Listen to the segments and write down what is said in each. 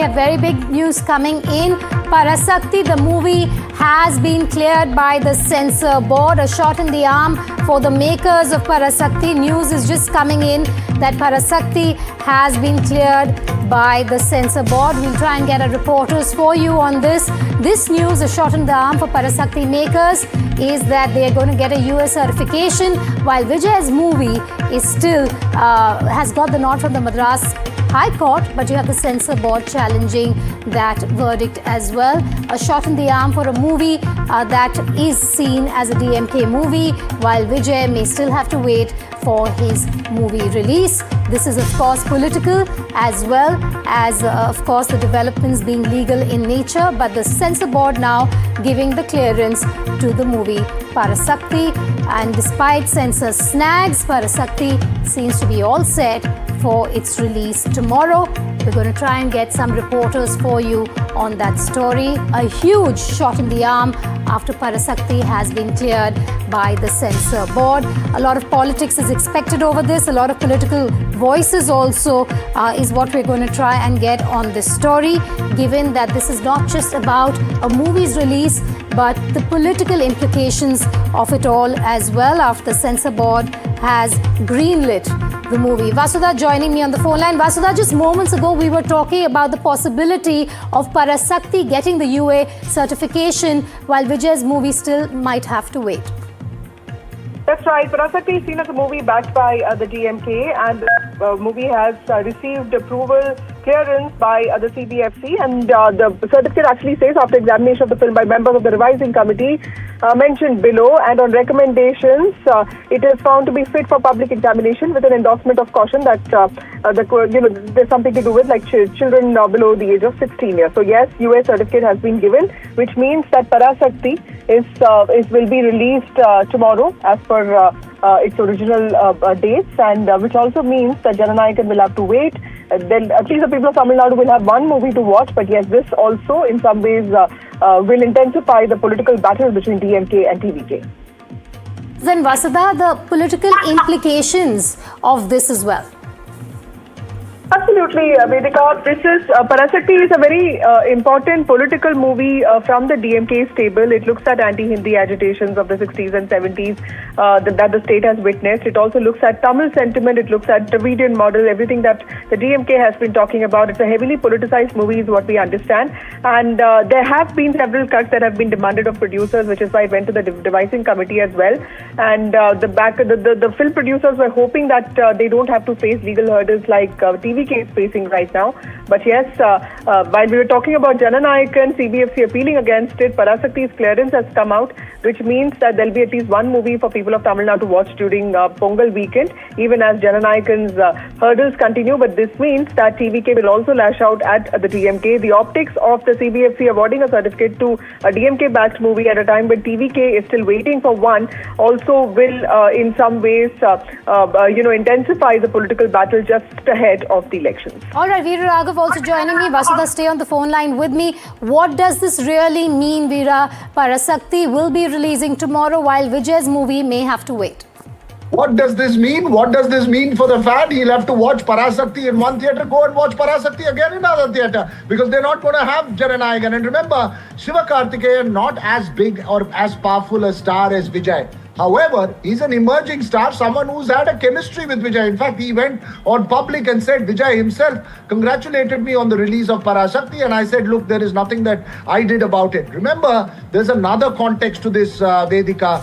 We have very big news coming in. Parasakthi, the movie, has been cleared by the censor board. A shot in the arm for the makers of Parasakthi. News is just coming in that Parasakthi has been cleared by the censor board. We'll try and get our reporters for you on this. This news, a shot in the arm for Parasakthi makers, is that they are going to get a US certification, while Vijay's movie is still has got the nod from the Madras High Court, but you have the censor board challenging that verdict as well. A shot in the arm for a movie that is seen as a DMK movie, while Vijay may still have to wait for his movie release. This is, of course, political as well as, of course, the developments being legal in nature, but the censor board now giving the clearance to the movie Parasakthi. And despite censor snags, Parasakthi seems to be all set for its release tomorrow. We're going to try and get some reporters for you on that story. A huge shot in the arm after Parasakthi has been cleared by the censor board. A lot of politics is expected over this. A lot of political voices also is what we're going to try and get on this story, given that this is not just about a movie's release, but the political implications of it all as well, after the censor board has greenlit the movie. Vasudha joining me on the phone line. Vasudha, just moments ago we were talking about the possibility of Parasakthi getting the UA certification, while Vijay's movie still might have to wait. That's right. Parasakthi is seen as a movie backed by the DMK, and the movie has received approval clearance by the CBFC, and the certificate actually says, after examination of the film by members of the revising committee mentioned below, and on recommendations, it is found to be fit for public examination with an endorsement of caution that there's something to do with like children below the age of 16 years. So yes, US certificate has been given, which means that Parasakthi will be released tomorrow as per its original dates, and which also means that Jananayakan will have to wait. Then at least the people of Tamil Nadu will have one movie to watch, but yes, this also in some ways will intensify the political battle between DMK and TVK. Then Vasudha, the political implications of this as well. Absolutely, Vedika. This is Parasakthi is a very important political movie from the DMK stable. It looks at anti-Hindi agitations of the 60s and 70s that the state has witnessed. It also looks at Tamil sentiment. It looks at Dravidian model, everything that the DMK has been talking about. It's a heavily politicized movie is what we understand. And there have been several cuts that have been demanded of producers, which is why it went to the devising committee as well. And the film producers were hoping that they don't have to face legal hurdles like TVK is facing right now. But yes, while we were talking about Jananayakan, CBFC appealing against it, Parasakthi's clearance has come out, which means that there'll be at least one movie for people of Tamil Nadu to watch during Pongal weekend, even as Jananayakan's hurdles continue. But this means that TVK will also lash out at the DMK. The optics of the CBFC awarding a certificate to a DMK-backed movie at a time when TVK is still waiting for one also will, in some ways, intensify the political battle just ahead of the elections. All right, Veera Raghav also joining me. Vasudha, stay on the phone line with me. What does this really mean, Veera? Parasakthi will be releasing tomorrow, while Vijay's movie may have to wait. What does this mean? What does this mean for the fan? He'll have to watch Parasakthi in one theatre, go and watch Parasakthi again in another theatre, because they're not going to have Jananayakan. And remember, Sivakarthikeyan, not as big or as powerful a star as Vijay. However, he's an emerging star, someone who's had a chemistry with Vijay. In fact, he went on public and said, Vijay himself congratulated me on the release of Parasakthi, and I said, look, there is nothing that I did about it. Remember, there's another context to this, Vedika.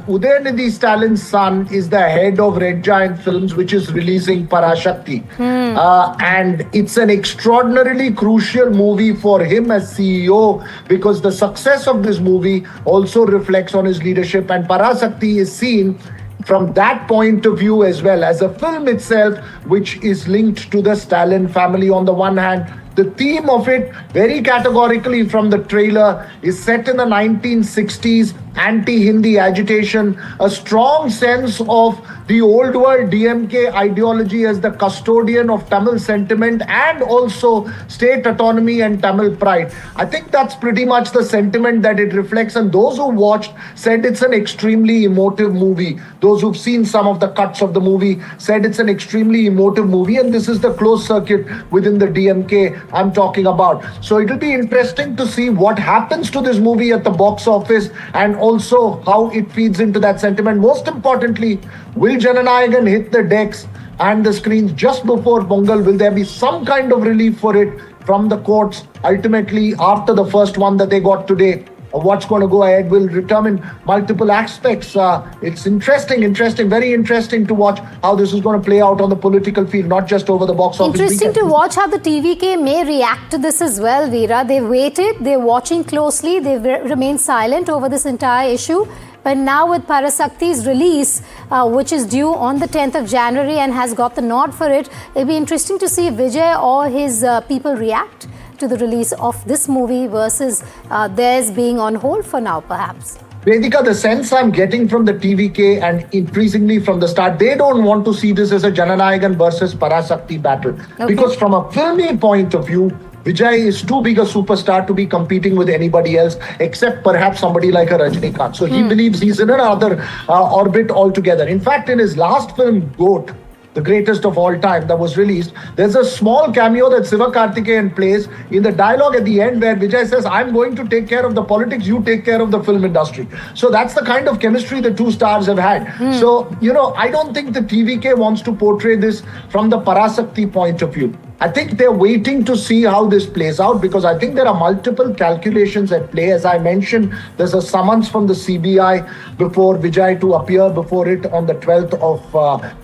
Udayanidhi Stalin's son is the head of Red Giant Films, which is releasing Parasakthi. And it's an extraordinarily crucial movie for him as CEO, because the success of this movie also reflects on his leadership, and Parasakthi is seen from that point of view as well, as a film itself, which is linked to the Stalin family on the one hand. The theme of it, very categorically from the trailer, is set in the 1960s. anti-Hindi agitation, a strong sense of the old world DMK ideology as the custodian of Tamil sentiment and also state autonomy and Tamil pride. I think that's pretty much the sentiment that it reflects, and those who watched said it's an extremely emotive movie. Those who've seen some of the cuts of the movie said it's an extremely emotive movie, and this is the closed circuit within the DMK I'm talking about. So it'll be interesting to see what happens to this movie at the box office and also how it feeds into that sentiment. Most importantly, will Jananayagan hit the decks and the screens just before Pongal? Will there be some kind of relief for it from the courts ultimately after the first one that they got today? What's going to go ahead will determine multiple aspects. It's interesting, very interesting to watch how this is going to play out on the political field, not just over the box office. Interesting to watch how the TVK may react to this as well, Veera. They've waited, they're watching closely, they've remained silent over this entire issue. But now with Parasakti's release, which is due on the 10th of January and has got the nod for it, it'll be interesting to see if Vijay or his people react to the release of this movie versus theirs being on hold for now, perhaps. Vedika, the sense I'm getting from the TVK and increasingly from the start, they don't want to see this as a Jananayagan versus Parasakti battle. Okay. Because from a filmy point of view, Vijay is too big a superstar to be competing with anybody else except perhaps somebody like a Rajinikanth. So he believes he's in another orbit altogether. In fact, in his last film, Goat, the greatest of all time, that was released, there's a small cameo that Sivakarthikeyan plays in the dialogue at the end where Vijay says, I'm going to take care of the politics, you take care of the film industry. So that's the kind of chemistry the two stars have had. So, I don't think the TVK wants to portray this from the Parasakti point of view. I think they're waiting to see how this plays out because I think there are multiple calculations at play. As I mentioned, there's a summons from the CBI before Vijay to appear before it on the 12th of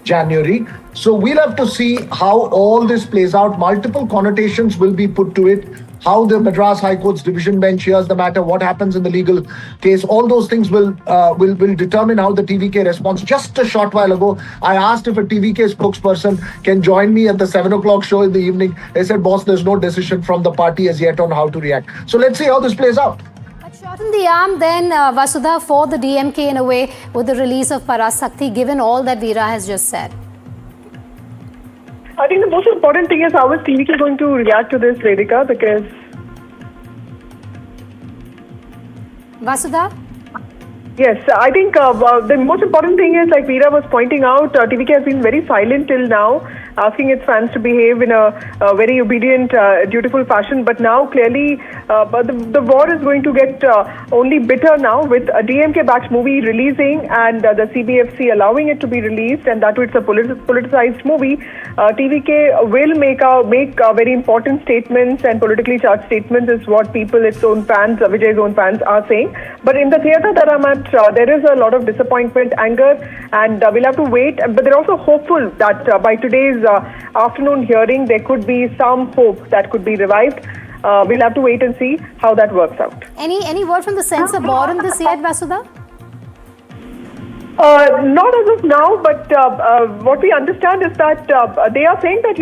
January. So we'll have to see how all this plays out. Multiple connotations will be put to it. How the Madras High Court's division bench hears the matter, what happens in the legal case, all those things will determine how the TVK responds. Just a short while ago, I asked if a TVK spokesperson can join me at the 7 o'clock show in the evening. They said, boss, there's no decision from the party as yet on how to react. So let's see how this plays out. But shot in the arm then, Vasudha, for the DMK in a way with the release of Parasakthi, given all that Veera has just said. I think the most important thing is how is TVK going to react to this, Vedika, because... Vasudha? Yes, I think the most important thing is, like Veera was pointing out, TVK has been very silent till now, asking its fans to behave in a very obedient, dutiful fashion. But now, clearly, the war is going to get only bitter now with a DMK-backed movie releasing and the CBFC allowing it to be released, and that too it's a politicized movie. TVK will make very important statements and politically charged statements, is what people, its own fans, Vijay's own fans, are saying. But in the theatre that I'm at, there is a lot of disappointment, anger, and we'll have to wait. But they're also hopeful that by today's afternoon hearing, there could be some hope that could be revived. We'll have to wait and see how that works out. Any word from the censor board on this yet, Vasudha? Not as of now, but what we understand is that they are saying that,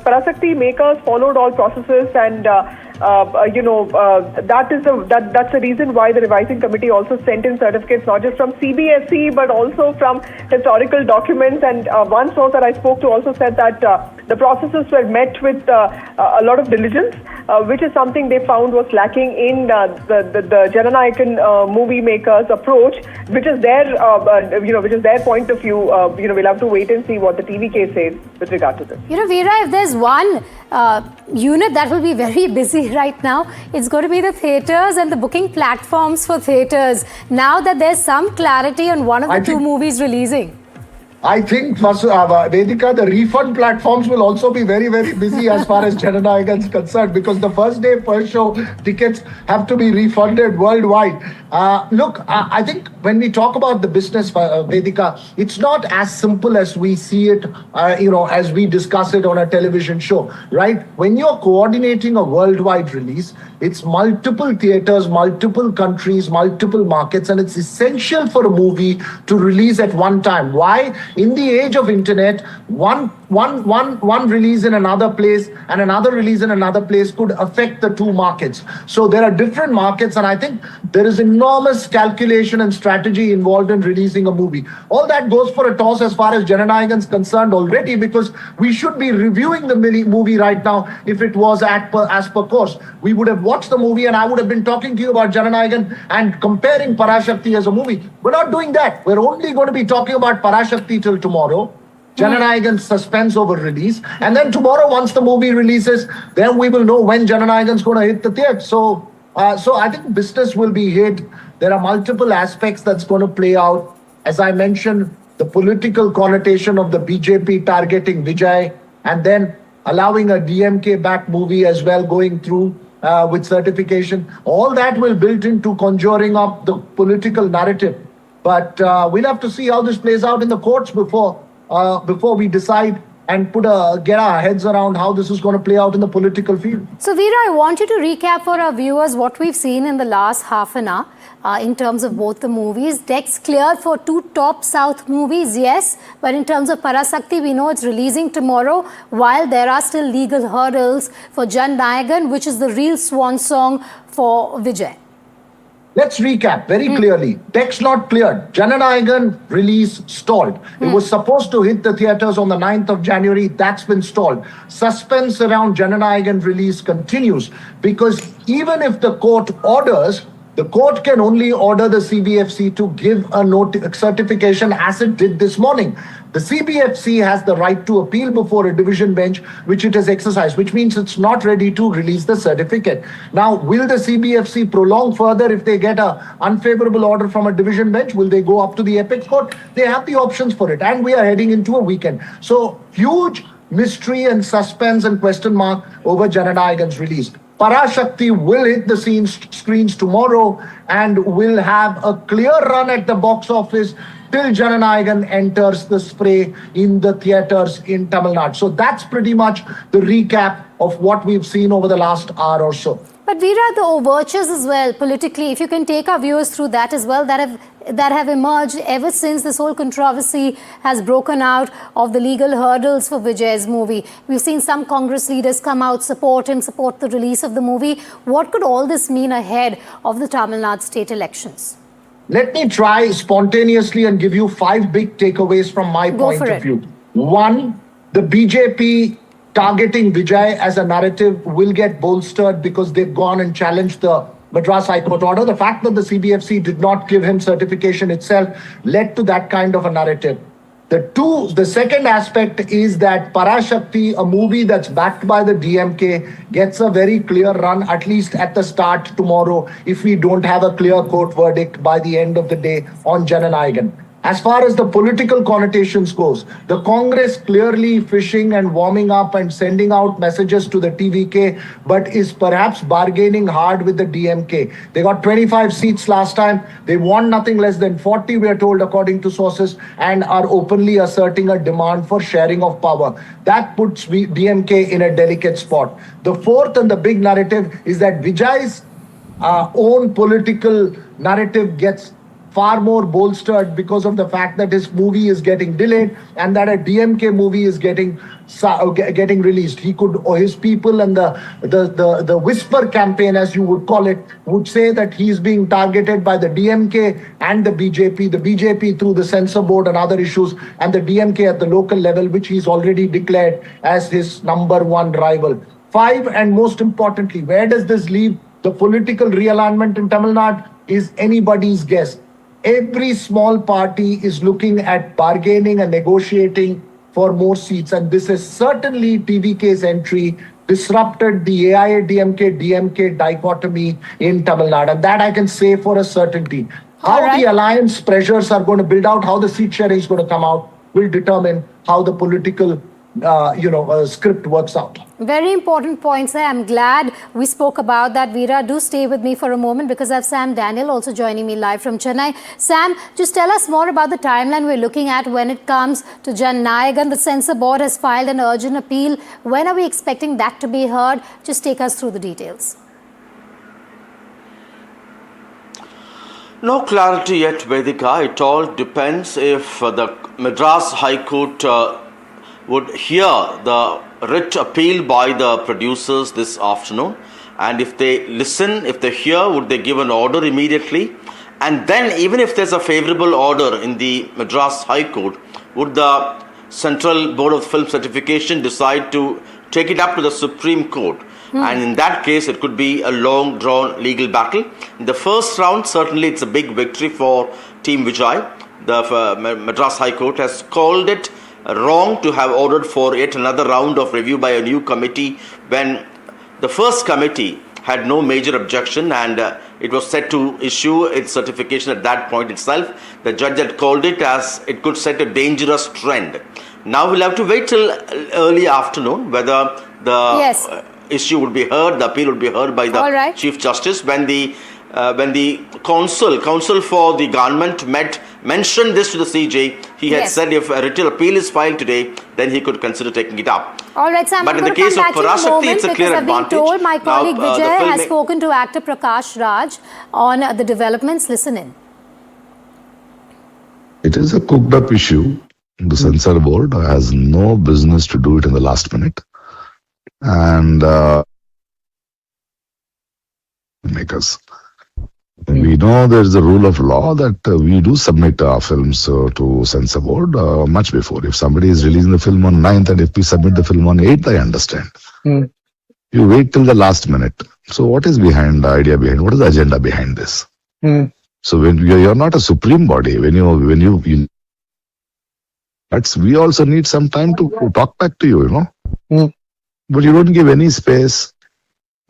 Parasakti makers followed all processes and that's the reason why the revising committee also sent in certificates not just from CBFC but also from historical documents. And one source that I spoke to also said that the processes were met with a lot of diligence, which is something they found was lacking in the Jananayagan movie makers' approach, which is their point of view. We'll have to wait and see what the TVK says with regard to this. Veera, if there's one unit that will be very busy right now, it's going to be the theatres and the booking platforms for theatres, now that there's some clarity on one of the two movies releasing. I think, Vedika, the refund platforms will also be very, very busy as far as Jananayagan is concerned, because the first day, first show tickets have to be refunded worldwide. Look, I think when we talk about the business, Vedika, it's not as simple as we see it, as we discuss it on a television show, right? When you're coordinating a worldwide release, it's multiple theaters, multiple countries, multiple markets, and it's essential for a movie to release at one time. Why? In the age of internet, one one release in another place and another release in another place could affect the two markets. So there are different markets, and I think there is enormous calculation and strategy involved in releasing a movie. All that goes for a toss as far as Jananayagan is concerned already, because we should be reviewing the movie right now. If it was as per course, we would have watched the movie and I would have been talking to you about Jananayagan and comparing Parasakthi as a movie. We're not doing that. We're only going to be talking about Parasakthi till tomorrow. Jananayagan's suspense over release. And then tomorrow, once the movie releases, then we will know when Jananayagan's going to hit the theatre. So I think business will be hit. There are multiple aspects that's going to play out. As I mentioned, the political connotation of the BJP targeting Vijay and then allowing a DMK-backed movie as well going through with certification. All that will build into conjuring up the political narrative. But we'll have to see how this plays out in the courts before we decide and get our heads around how this is going to play out in the political field. So, Veera, I want you to recap for our viewers what we've seen in the last half an hour in terms of both the movies. Decks cleared for two top South movies, yes, but in terms of Parasakthi, we know it's releasing tomorrow, while there are still legal hurdles for Jananayagan, which is the real swan song for Vijay. Let's recap very clearly. Decks not cleared. Jananayagan release stalled. It was supposed to hit the theatres on the 9th of January. That's been stalled. Suspense around Jananayagan release continues because even if the court orders, the court can only order the CBFC to give a certification as it did this morning. The CBFC has the right to appeal before a division bench, which it has exercised, which means it's not ready to release the certificate. Now, will the CBFC prolong further if they get an unfavorable order from a division bench? Will they go up to the apex court? They have the options for it. And we are heading into a weekend. So, huge mystery and suspense and question mark over Jananayagan's release. Parasakthi will hit the screens tomorrow and will have a clear run at the box office till Jananayagan enters the spray in the theatres in Tamil Nadu. So that's pretty much the recap of what we've seen over the last hour or so. But Veera, the overtures as well, politically, if you can take our viewers through that as well, that have emerged ever since this whole controversy has broken out of the legal hurdles for Vijay's movie. We've seen some Congress leaders come out, support him, support the release of the movie. What could all this mean ahead of the Tamil Nadu state elections? Let me try spontaneously and give you 5 big takeaways from my point of view. 1, the BJP targeting Vijay as a narrative will get bolstered because they've gone and challenged the Madras High Court order. The fact that the CBFC did not give him certification itself led to that kind of a narrative. The second aspect is that Parasakthi, a movie that's backed by the DMK, gets a very clear run, at least at the start tomorrow, if we don't have a clear court verdict by the end of the day on Jananayagan. As far as the political connotations goes, the Congress clearly fishing and warming up and sending out messages to the TVK, but is perhaps bargaining hard with the DMK. They got 25 seats last time. They want nothing less than 40, we are told, according to sources, and are openly asserting a demand for sharing of power. That puts DMK in a delicate spot. The fourth and the big narrative is that Vijay's own political narrative gets far more bolstered because of the fact that his movie is getting delayed and that a DMK movie is getting released. He could, or his people and the whisper campaign, as you would call it, would say that he is being targeted by the DMK and the BJP. The BJP through the censor board and other issues, and the DMK at the local level, which he's already declared as his #1 rival. 5, and most importantly, where does this leave the political realignment in Tamil Nadu is anybody's guess. Every small party is looking at bargaining and negotiating for more seats. And this is certainly TVK's entry disrupted the AIA-DMK dichotomy in Tamil Nadu. And that I can say for a certainty. How the alliance pressures are going to build out, how the seat sharing is going to come out, will determine how the political script works out. Very important points there. I'm glad we spoke about that. Veera, do stay with me for a moment because I have Sam Daniel also joining me live from Chennai. Sam, just tell us more about the timeline we're looking at when it comes to Jananayagan. The censor board has filed an urgent appeal. When are we expecting that to be heard? Just take us through the details. No clarity yet, Vedika. It all depends if the Madras High Court would hear the writ appeal by the producers this afternoon, and if they listen, if they hear, would they give an order immediately? And then, even if there's a favorable order in the Madras High Court, would the Central Board of Film Certification decide to take it up to the Supreme Court? And in that case, it could be a long drawn legal battle. In the first round, certainly it's a big victory for Team Vijay. The Madras High Court has called it wrong to have ordered for yet another round of review by a new committee when the first committee had no major objection, and it was set to issue its certification at that point itself. The judge had called it as it could set a dangerous trend. Now we'll have to wait till early afternoon whether the issue would be heard, the appeal would be heard by the Chief Justice. When the counsel for the government mentioned this to the CJ, he had said if a writ appeal is filed today, then he could consider taking it up. All right, Sam, but in the case of Parasakthi, it's a clear advantage. I've been told my colleague Vijay has spoken to actor Prakash Raj on the developments. Listen in. It is a cooked up issue. The censor board has no business to do it in the last minute. And makers. We know there is a rule of law that we do submit our films to censor board much before. If somebody is releasing the film on 9th and if we submit the film on 8th, I understand. You wait till the last minute. So what is behind the idea behind? What is the agenda behind this? So when you're not a supreme body, when you we also need some time to talk back to you, But you don't give any space.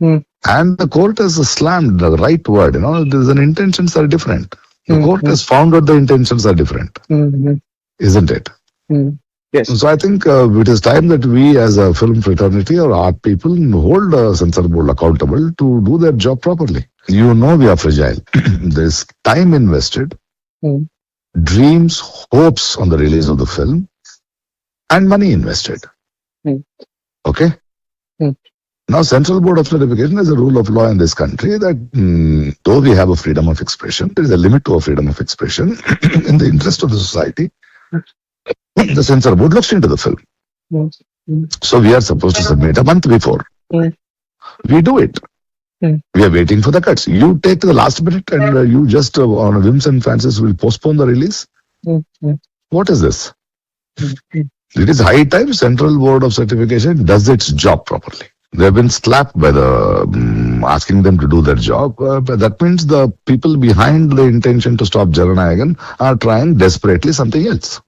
And the court has slammed the right word, the intentions are different. The court has found out the intentions are different. Isn't it? Yes. So I think it is time that we as a film fraternity or art people hold the censor board accountable to do their job properly. We are fragile. There's time invested, dreams, hopes on the release of the film, and money invested. Okay? Now, Central Board of Certification is a rule of law in this country that though we have a freedom of expression, there is a limit to a freedom of expression in the interest of the society. The Censor Board looks into the film. So we are supposed to submit a month before. We do it. We are waiting for the cuts. You take to the last minute and you just on whims and fancies will postpone the release. What is this? It is high time Central Board of Certification does its job properly. They have been slapped by the asking them to do their job. But that means the people behind the intention to stop Jananayagan are trying desperately something else.